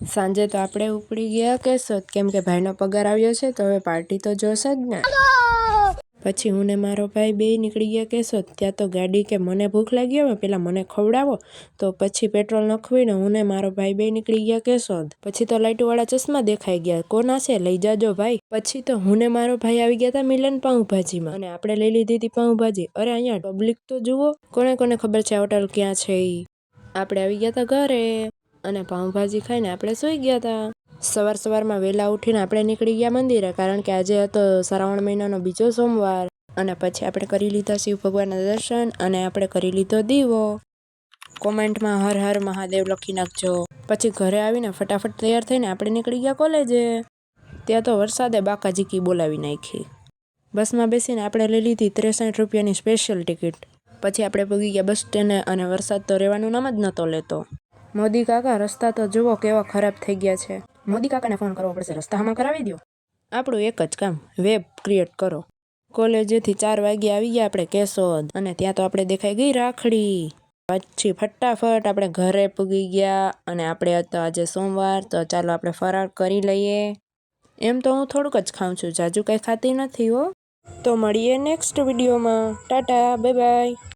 સાંજે તો આપણે ઉપડી ગયા કેશોદ, કેમ કે ભાઈનો પગાર આવ્યો છે તો હવે પાર્ટી તો જોશે જ ને. પછી હું ને મારો ભાઈ બે નીકળી ગયા કેશોદ. ત્યાં તો ગાડી કે મને ભૂખ લાગી હવે પેલા મને ખવડાવો, તો પછી પેટ્રોલ નખવીને હું ને મારો ભાઈ બે નીકળી ગયા કેશોદ. પછી તો લાઈટોવાળા ચશ્મા દેખાઈ ગયા, કોના છે લઈ જાજો ભાઈ. પછી તો હું ને મારો ભાઈ આવી ગયા હતા મિલન પાઉંભાજીમાં, અને આપણે લઈ લીધી હતી પાઉંભાજી. અરે અહીંયા પબ્લિક તો જુઓ, કોને કોને ખબર છે હોટલ ક્યાં છે ઈ. આપણે આવી ગયા હતા ઘરે અને પાઉંભાજી ખાઈને આપણે સૂઈ ગયા હતા. સવારમાં વહેલા ઉઠીને આપણે નીકળી ગયા મંદિરે, કારણ કે આજે હતો શ્રાવણ મહિનાનો બીજો સોમવાર. અને પછી આપણે કરી લીધા શિવ ભગવાનના દર્શન અને આપણે કરી લીધો દીવો. કોમેન્ટમાં હર હર મહાદેવ લખી નાખજો. પછી ઘરે આવીને ફટાફટ તૈયાર થઈને આપણે નીકળી ગયા કોલેજે. ત્યાં તો વરસાદે બાકાજીકી બોલાવી નાખી. બસમાં બેસીને આપણે લઈ લીધી 63 રૂપિયાની સ્પેશિયલ ટિકિટ. પછી આપણે પહોંચી ગયા બસ સ્ટેન્ડે અને વરસાદ તો રહેવાનું નામ જ નહોતો લેતો. મોદી કાકા રસ્તા તો જુઓ કેવા ખરાબ થઈ ગયા છે. મોદી કાકાને ફોન કરવો પડશે, રસ્તા હમણાં કરાવી દો. આપણું એક જ કામ, વેબ ક્રિએટ કરો. કોલેજેથી 4 વાગે આવી ગયા આપણે કેશોદ, અને ત્યાં તો આપણે દેખાઈ ગઈ રાખડી. પછી ફટાફટ આપણે ઘરે પૂગી ગયા, અને આપણે હતો આજે સોમવાર તો ચાલો આપણે ફરાળ કરી લઈએ. એમ તો હું થોડુંક જ ખાઉં છું, જાજુ કંઈ ખાતી નથી હો. તો મળીએ નેક્સ્ટ વિડીયોમાં. Tata, bye bye.